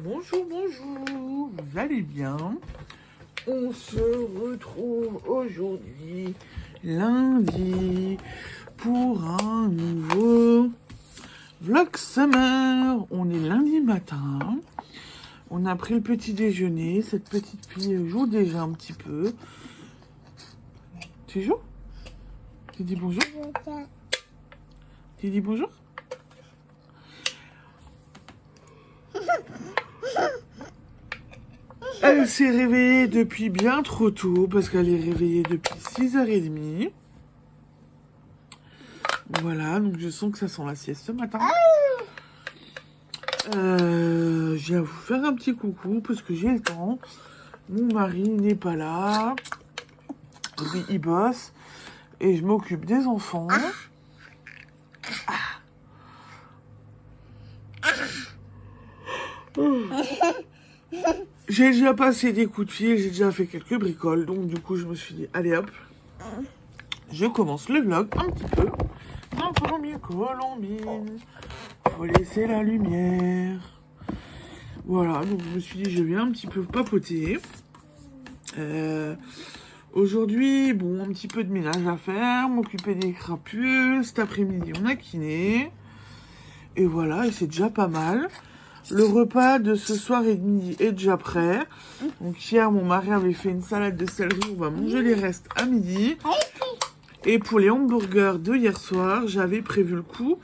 Bonjour, bonjour, vous allez bien? On se retrouve aujourd'hui, lundi, pour un nouveau vlog summer. On est lundi matin, on a pris le petit déjeuner, cette petite fille joue déjà un petit peu. Tu joues? Tu dis bonjour? Tu dis bonjour? Elle s'est réveillée depuis bien trop tôt, parce qu'elle est réveillée depuis 6h30. Voilà, donc je sens que ça sent la sieste ce matin. Je viens vous faire un petit coucou, parce que j'ai le temps. Mon mari n'est pas là. Lui, il bosse. Et je m'occupe des enfants. J'ai déjà passé des coups de fil, j'ai déjà fait quelques bricoles, donc du coup je me suis dit, allez hop, je commence le vlog un petit peu. Dans Colombine, faut laisser la lumière. Voilà, donc je me suis dit, je viens un petit peu papoter. Aujourd'hui, bon, un petit peu de ménage à faire, m'occuper des crapules. Cet après-midi, on a kiné. Et voilà, et c'est déjà pas mal. Le repas de ce soir et de midi est déjà prêt. Donc hier, mon mari avait fait une salade de céleri. On va manger les restes à midi. Et pour les hamburgers de hier soir, j'avais prévu le coup.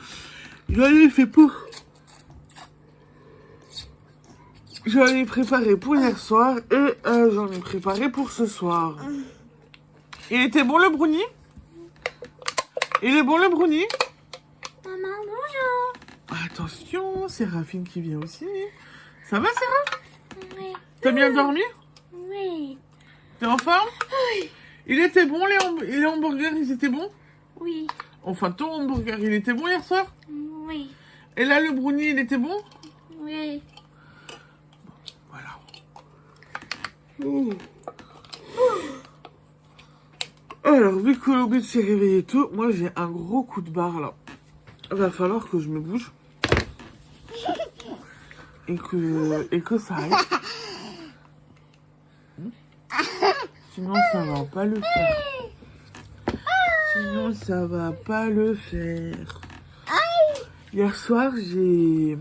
J'en ai fait pour... J'en ai préparé pour hier soir et j'en ai préparé pour ce soir. Il était bon le brownie? Il est bon le brownie? Maman, bonjour. Attention, c'est Séraphine qui vient aussi. Ça va, Sarah? Oui. T'as bien dormi? Oui. T'es en forme? Oui. Il était bon, les hamburgers, ils étaient bons? Oui. Enfin, ton hamburger, il était bon hier soir? Oui. Et là, le brownie, il était bon? Oui. Voilà. Ouh. Alors, vu que l'objet s'est réveillé tôt, moi, j'ai un gros coup de barre, là. Il va falloir que je me bouge. Et que ça aille. Sinon, ça va pas le faire. Sinon, ça va pas le faire. Hier soir, j'ai...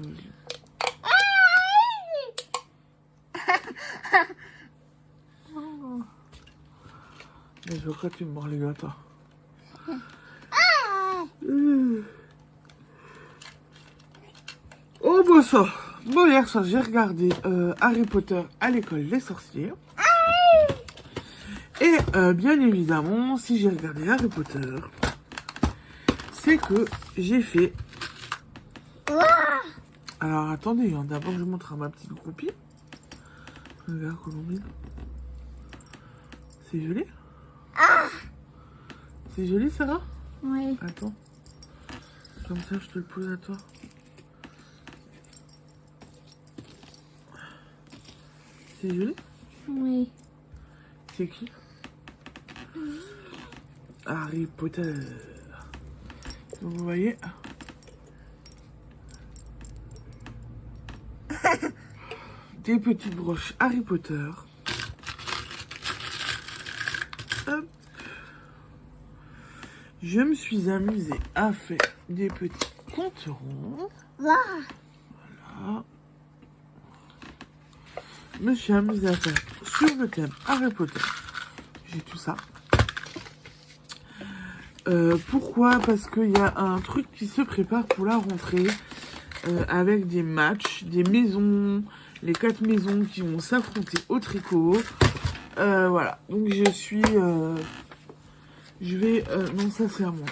Mais pourquoi tu me mords les doigts, toi? Oh, bon, ça. Bon, hier soir, j'ai regardé Harry Potter à l'école des sorciers. Et bien évidemment, si j'ai regardé Harry Potter, c'est que j'ai fait... Alors, attendez, hein, d'abord, je montre à ma petite groupie. Regarde, Colombine. C'est joli? C'est joli, Sarah? Oui. Attends. Comme ça, je te le pose à toi. C'est joli? Oui. C'est qui? Harry Potter. Donc, vous voyez? Des petites broches Harry Potter. Hop. Je me suis amusée à faire des petits contours. Voilà. Je me suis amusée à faire sur le thème Harry Potter. J'ai tout ça. Pourquoi? Parce qu'il y a un truc qui se prépare pour la rentrée avec des matchs, des maisons, les 4 maisons qui vont s'affronter au tricot. Voilà, donc je suis... je vais... non, ça c'est à moi.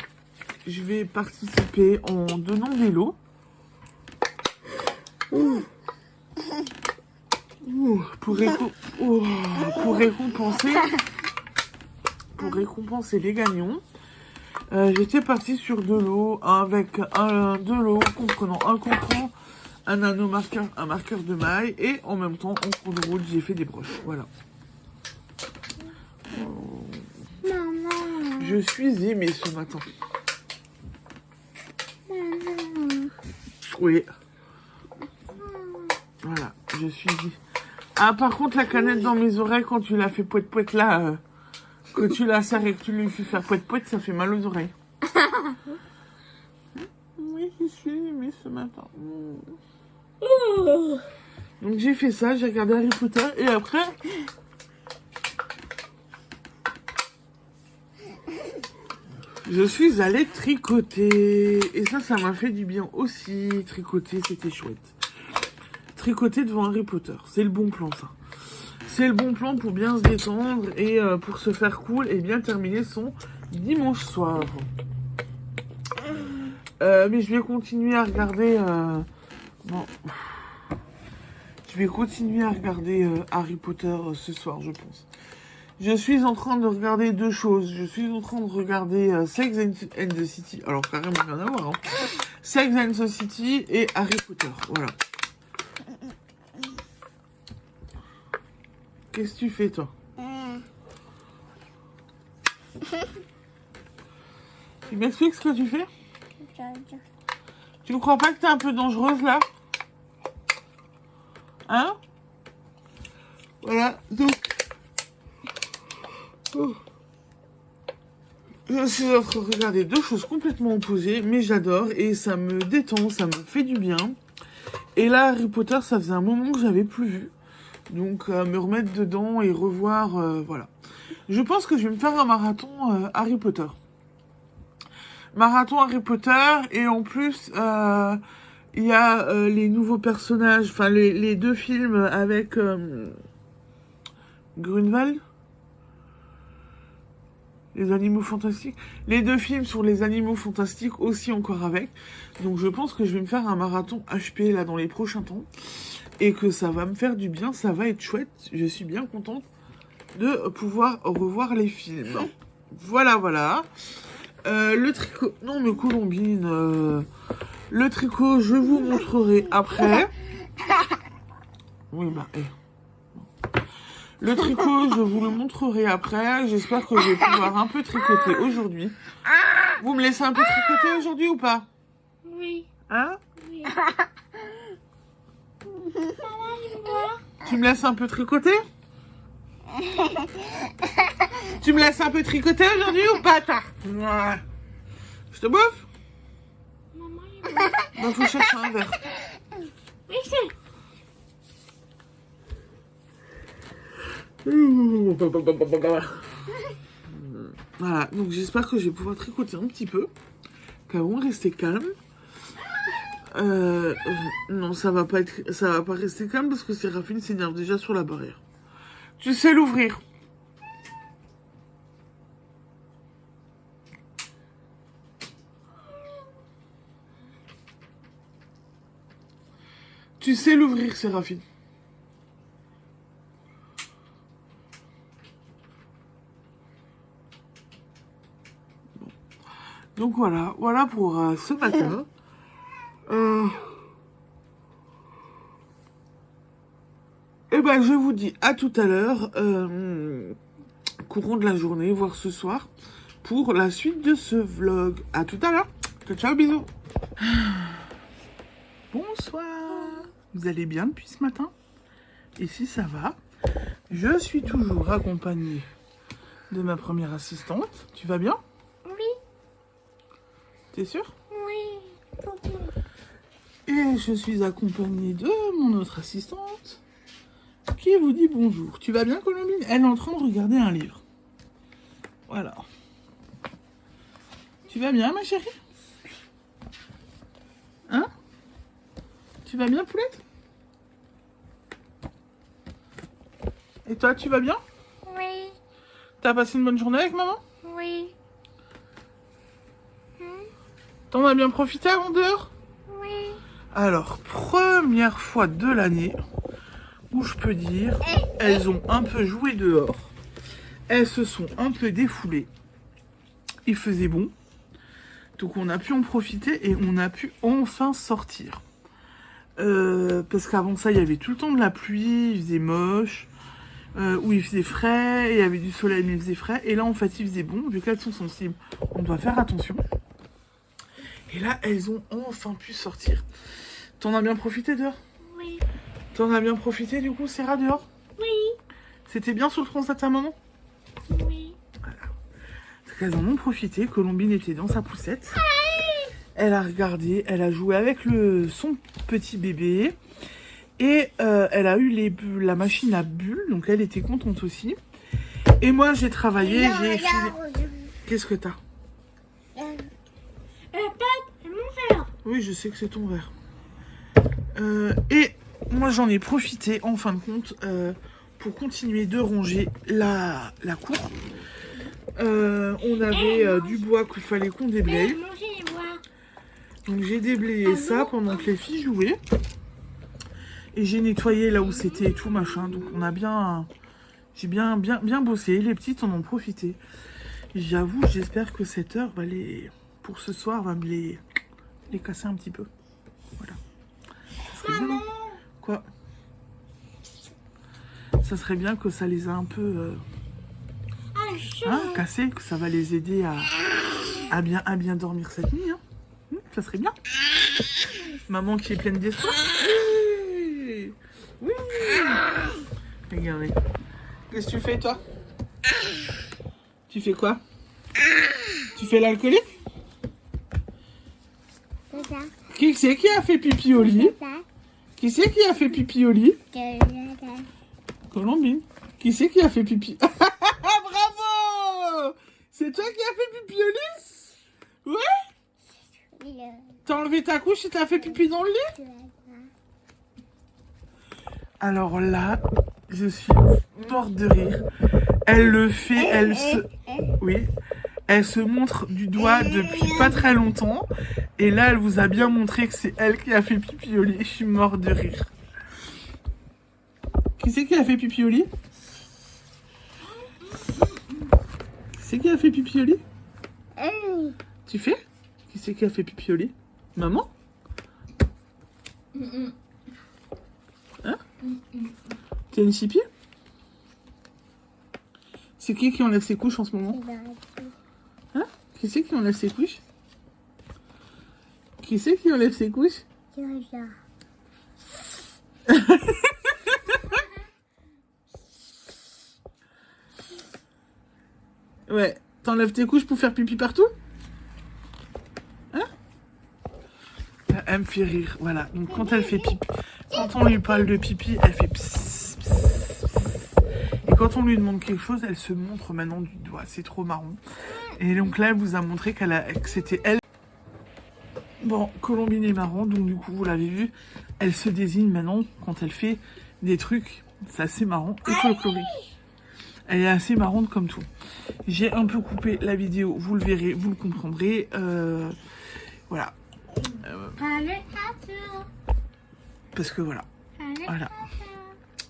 Je vais participer en donnant des lots. Pour récompenser les gagnants. J'étais partie sur 2 lots avec 2 lots comprenant un comprend, un anneau marqueur, un marqueur de maille et en même temps en cours de route j'ai fait des broches. Voilà. Maman. Je suis aimée ce matin. Maman. Oui. Voilà, je suis dit. Ah, par contre, la canette dans mes oreilles, quand tu l'as fait poète-poète là, quand tu la serres et que tu lui fais faire poète-poète, ça fait mal aux oreilles. Oui, je suis aimée ce matin. Donc j'ai fait ça, j'ai regardé Harry Potter et après... Je suis allée tricoter. Et ça m'a fait du bien aussi. Tricoter, c'était chouette. Tricoter devant Harry Potter. C'est le bon plan, ça. C'est le bon plan pour bien se détendre et pour se faire cool et bien terminer son dimanche soir. Mais je vais continuer à regarder... Bon. Je vais continuer à regarder Harry Potter ce soir, je pense. Je suis en train de regarder deux choses. Je suis en train de regarder Sex and the City. Alors, carrément rien à voir. Hein. Sex and the City et Harry Potter. Voilà. Qu'est-ce que tu fais, toi? Tu m'expliques ce que tu fais? Tu ne crois pas que t'es un peu dangereuse, là? Hein? Voilà, donc... Je suis en train de regarder deux choses complètement opposées, mais j'adore et ça me détend, ça me fait du bien. Et là, Harry Potter, ça faisait un moment que j'avais plus vu. Donc, me remettre dedans et revoir, voilà. Je pense que je vais me faire un marathon Harry Potter. Marathon Harry Potter, et en plus, il y a les nouveaux personnages, enfin, les deux films avec Grunwald. Les animaux fantastiques. Les deux films sur les animaux fantastiques aussi encore avec. Donc je pense que je vais me faire un marathon HP là dans les prochains temps. Et que ça va me faire du bien, ça va être chouette. Je suis bien contente de pouvoir revoir les films. Voilà, voilà. Le tricot... Non mais Colombine... Le tricot, je vous montrerai après. Oui, bah... Le tricot, je vous le montrerai après. J'espère que je vais pouvoir un peu tricoter aujourd'hui. Vous me laissez un peu tricoter aujourd'hui ou pas? Oui. Hein? Oui. Tu me laisses un peu tricoter? Tu me laisses un peu tricoter aujourd'hui ou pas, tarte? Je te bouffe? Maman, il Donc, faut chercher un verre. Oui, c'est... Voilà, donc j'espère que je vais pouvoir tricoter un petit peu. Qu'avant, rester calme. Non, ça va pas rester calme parce que Séraphine s'énerve déjà sur la barrière. Tu sais l'ouvrir. Tu sais l'ouvrir, Séraphine. Donc voilà, voilà pour ce matin. Et ben je vous dis à tout à l'heure, courant de la journée, voire ce soir, pour la suite de ce vlog. À tout à l'heure. Ciao, ciao, bisous. Bonsoir. Vous allez bien depuis ce matin? Ici ça va. Je suis toujours accompagnée de ma première assistante. Tu vas bien? Oui. T'es sûr? Oui. Et je suis accompagnée de mon autre assistante qui vous dit bonjour. Tu vas bien, Colombine? Elle est en train de regarder un livre. Voilà. Tu vas bien, ma chérie? Hein? Tu vas bien, poulette? Et toi, tu vas bien? Oui. T'as passé une bonne journée avec maman? Oui. T'en as bien profité avant dehors? Oui. Alors, première fois de l'année où je peux dire, elles ont un peu joué dehors. Elles se sont un peu défoulées. Il faisait bon. Donc on a pu en profiter et on a pu enfin sortir. Parce qu'avant ça, il y avait tout le temps de la pluie, il faisait moche, où il faisait frais, il y avait du soleil mais il faisait frais. Et là, en fait, il faisait bon, vu qu'elles sont sensibles. On doit faire attention. Et là, elles ont enfin pu sortir. T'en as bien profité dehors? Oui. T'en as bien profité du coup, Sarah, dehors? Oui. C'était bien sur le transat de ta maman? Oui. Parce qu'elles en ont profité. Colombine était dans sa poussette. Elle a regardé, elle a joué avec son petit bébé. Et elle a eu la machine à bulles, donc elle était contente aussi. Et moi j'ai travaillé, j'ai filé... Qu'est-ce que t'as? C'est mon verre. Oui, je sais que c'est ton verre. Et moi j'en ai profité en fin de compte pour continuer de ranger la cour. On avait du bois qu'il fallait qu'on déblaye. Manger les bois. Donc j'ai déblayé ça pendant que les filles jouaient. Et j'ai nettoyé là où c'était et tout machin. Donc on a bien... J'ai bien bossé. Les petites en ont profité. J'avoue, j'espère que cette heure va pour ce soir va me les casser un petit peu. Voilà. Ça serait bien. Quoi? Ça serait bien que ça les a un peu cassés, que ça va les aider à bien dormir cette nuit. Hein. Ça serait bien. Maman qui est pleine d'espoir. Oui. Oui. Regardez. Qu'est-ce que tu fais, toi? Tu fais quoi? Tu fais l'alcoolique? C'est ça. Qui c'est qui a fait pipi au lit? C'est ça. Qui c'est qui a fait pipi au lit? C'est Colombine. Qui c'est qui a fait pipi? Bravo! C'est toi qui as fait pipi au lit? Ouais? T'as enlevé ta couche et t'as fait pipi dans le lit? Alors là, je suis morte de rire. Elle le fait, oui, elle se montre du doigt depuis pas très longtemps. Et là, elle vous a bien montré que c'est elle qui a fait pipi au lit. Je suis morte de rire. Qui c'est qui a fait pipi au lit? Qui c'est qui a fait pipi au lit? Tu fais? Qui c'est qui a fait pipi au lit? Maman? Hein? T'as une chippie? C'est qui enlève ses couches en ce moment? Hein? Qui c'est qui enlève ses couches? Qui c'est qui enlève ses couches? Ouais, t'enlèves tes couches pour faire pipi partout? Hein? Elle me fait rire, voilà. Donc quand elle fait pipi, quand on lui parle de pipi, elle fait psss, psss, psss. Et quand on lui demande quelque chose, elle se montre maintenant du doigt. C'est trop marrant. Et donc là, elle vous a montré que c'était elle. Bon, Colombine est marrant, donc du coup, vous l'avez vu, elle se désigne maintenant quand elle fait des trucs. C'est assez marrant et folklorique. Elle est assez marrante comme tout. J'ai un peu coupé la vidéo, vous le verrez, vous le comprendrez. Voilà. Parce que voilà. Voilà.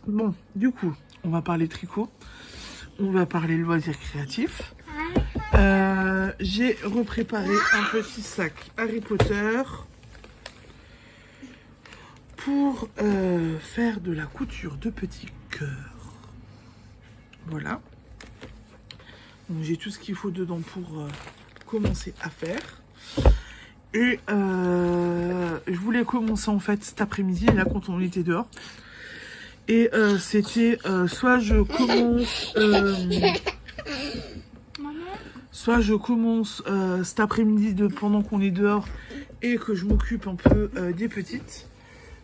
Bon, du coup, on va parler tricot. On va parler loisirs créatifs. J'ai repréparé un petit sac Harry Potter pour faire de la couture de petits cœurs. Voilà. Donc j'ai tout ce qu'il faut dedans pour commencer à faire. Et je voulais commencer en fait cet après-midi, là quand on était dehors. Et c'était soit je commence cet après-midi pendant qu'on est dehors et que je m'occupe un peu des petites.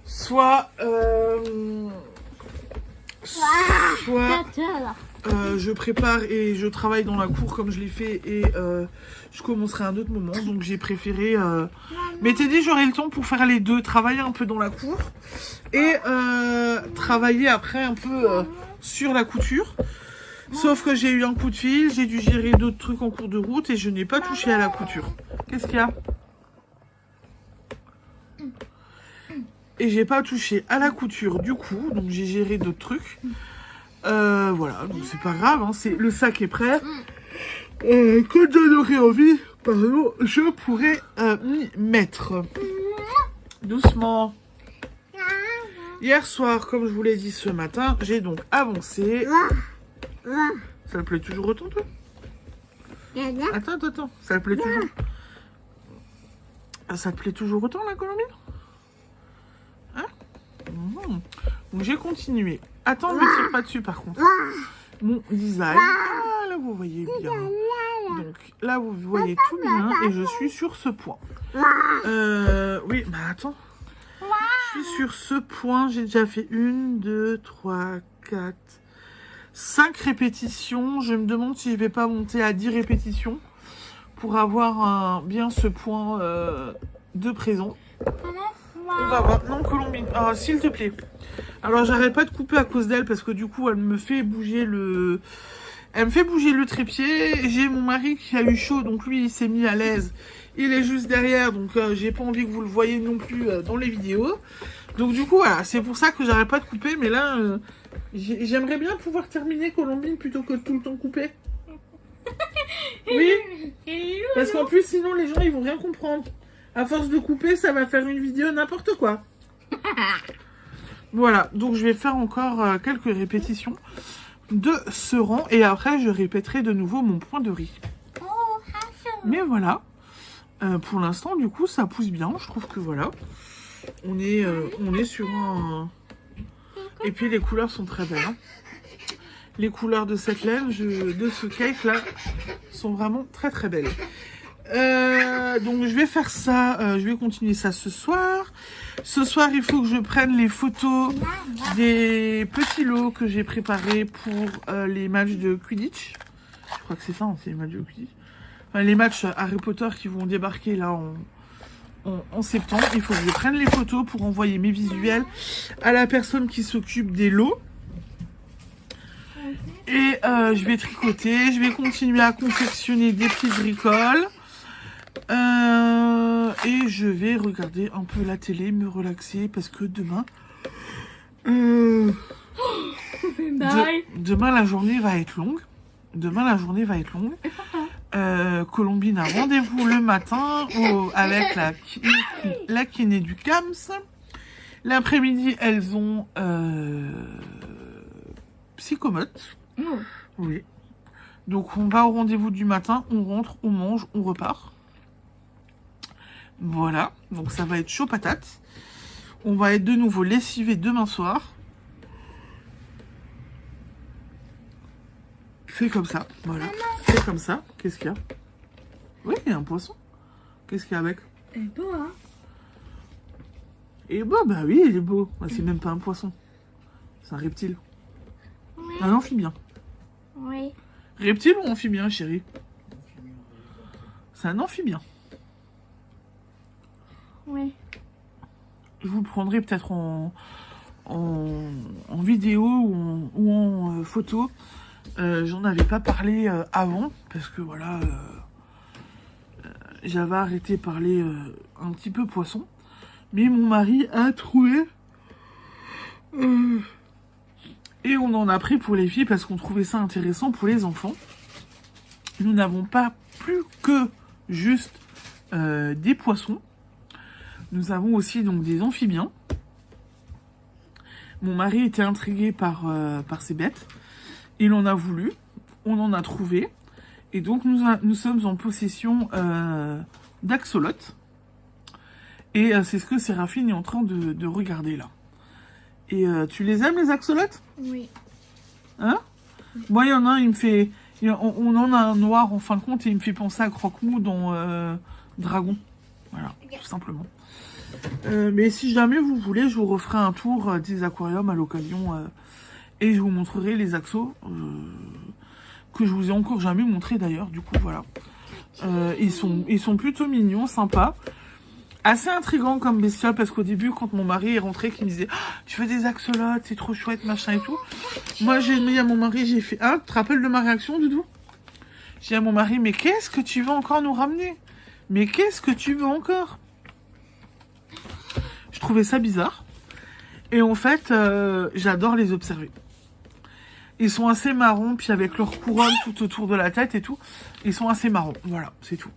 Soit je prépare et je travaille dans la cour comme je l'ai fait et je commencerai à un autre moment. Donc j'ai préféré... Mais t'as dit j'aurai le temps pour faire les deux. Travailler un peu dans la cour et travailler après un peu sur la couture. Sauf que j'ai eu un coup de fil, j'ai dû gérer d'autres trucs en cours de route et je n'ai pas touché à la couture. Qu'est-ce qu'il y a? Et j'ai pas touché à la couture du coup, donc j'ai géré d'autres trucs. Voilà, donc c'est pas grave, hein, le sac est prêt. Quand j'en aurai envie, pardon, je pourrais m'y mettre. Doucement. Hier soir, comme je vous l'ai dit ce matin, j'ai donc avancé. Ça te plaît toujours autant, toi? Attends, ça te plaît toujours? Ça te plaît toujours autant, la Colombine? Hein? Donc j'ai continué. Attends, ne me tire pas dessus par contre. Mon design. Ah, là vous voyez bien. Donc là vous voyez tout bien et je suis sur ce point. Oui, bah attends. Je suis sur ce point, j'ai déjà fait 1, 2, 3, 4, 5 répétitions. Je me demande si je vais pas monter à 10 répétitions pour avoir bien ce point de présent. On va voir. Non, Colombine, s'il te plaît. Alors j'arrête pas de couper à cause d'elle parce que du coup elle me fait bouger le... Elle me fait bouger le trépied. J'ai mon mari qui a eu chaud, donc lui il s'est mis à l'aise. Il est juste derrière, donc j'ai pas envie que vous le voyez non plus dans les vidéos. Donc du coup voilà, c'est pour ça que j'arrête pas de couper. Mais là, j'aimerais bien pouvoir terminer Colombine plutôt que de tout le temps couper. Oui, parce qu'en plus sinon les gens ils vont rien comprendre. À force de couper, ça va faire une vidéo n'importe quoi. Voilà, donc je vais faire encore quelques répétitions de ce rang. Et après, je répéterai de nouveau mon point de riz. Mais voilà, pour l'instant, du coup, ça pousse bien. Je trouve que voilà, on est sur un... Et puis, les couleurs sont très belles. Hein. Les couleurs de cette laine, de ce cake là, sont vraiment très très belles. Donc je vais faire ça, je vais continuer ça ce soir. Ce soir, il faut que je prenne les photos des petits lots que j'ai préparés pour les matchs de Quidditch. Je crois que c'est ça, hein, c'est les matchs de Quidditch. Enfin, les matchs Harry Potter qui vont débarquer là en septembre. Il faut que je prenne les photos pour envoyer mes visuels à la personne qui s'occupe des lots. Et je vais tricoter, je vais continuer à confectionner des petites bricoles. Et je vais regarder un peu la télé, me relaxer parce que demain, demain la journée va être longue. Colombine a rendez-vous le matin avec la kiné du CAMS. L'après-midi, elles ont psychomote. Oui. Donc on va au rendez-vous du matin, on rentre, on mange, on repart. Voilà, donc ça va être chaud patate. On va être de nouveau lessivé demain soir. C'est comme ça, voilà. C'est comme ça. Qu'est-ce qu'il y a? Oui, il y a un poisson. Qu'est-ce qu'il y a avec? Il est beau, hein? Il est beau, bah oui, il est beau. Bah, c'est même pas un poisson. C'est un reptile. Oui. Un amphibien. Oui. Reptile ou amphibien, chérie? C'est un amphibien. Oui. Je vous le prendrai peut-être en vidéo ou en photo. J'en avais pas parlé avant parce que voilà, j'avais arrêté de parler un petit peu poisson. Mais mon mari a trouvé et on en a pris pour les filles parce qu'on trouvait ça intéressant pour les enfants. Nous n'avons pas plus que juste des poissons. Nous avons aussi donc des amphibiens. Mon mari était intrigué par ces bêtes. Il en a voulu. On en a trouvé. Et donc nous sommes en possession d'axolotes. Et c'est ce que Séraphine est en train de regarder là. Et tu les aimes les axolotes? Oui. Hein? Moi il y en a un, il me fait... On en a un noir en fin de compte et il me fait penser à Croque-Mou dans Dragon. Voilà, tout simplement. Mais si jamais vous voulez, je vous referai un tour des aquariums à l'occasion et je vous montrerai les axos que je vous ai encore jamais montré d'ailleurs. Du coup, voilà. Ils sont plutôt mignons, sympas. Assez intrigants comme bestiole parce qu'au début, quand mon mari est rentré, qui me disait « Tu veux des axolotes, c'est trop chouette, machin et tout. » Moi, j'ai mis à mon mari, j'ai fait « Ah, tu te rappelles de ma réaction, Doudou ?» J'ai dit à mon mari « Mais qu'est-ce que tu veux encore nous ramener? Mais qu'est-ce que tu veux encore ?» Je trouvais ça bizarre. Et en fait, j'adore les observer. Ils sont assez marrons, puis avec leur couronne tout autour de la tête et tout. Ils sont assez marrons. Voilà, c'est tout.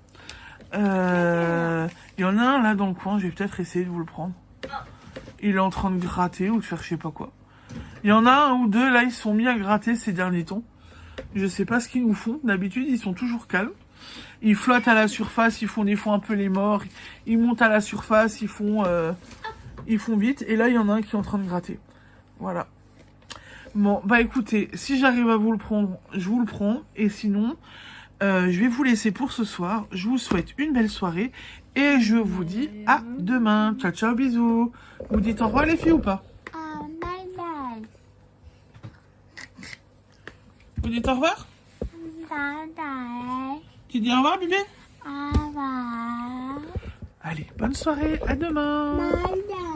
Il y en a un là dans le coin, je vais peut-être essayer de vous le prendre. Il est en train de gratter ou de faire je sais pas quoi. Il y en a un ou deux là, ils se sont mis à gratter ces derniers temps. Je sais pas ce qu'ils nous font. D'habitude, ils sont toujours calmes. Ils flottent à la surface, ils font des fois un peu les morts. Ils montent à la surface, ils font vite. Et là, il y en a un qui est en train de gratter. Voilà. Bon, bah écoutez, si j'arrive à vous le prendre, je vous le prends. Et sinon, je vais vous laisser pour ce soir. Je vous souhaite une belle soirée. Et je vous dis à demain. Ciao, ciao, bisous. Vous dites au revoir les filles ou pas? Bye bye. Vous dites au revoir? Bye bye. Tu dis au revoir, bébé? Au revoir. Allez, bonne soirée. À demain. Bye bye.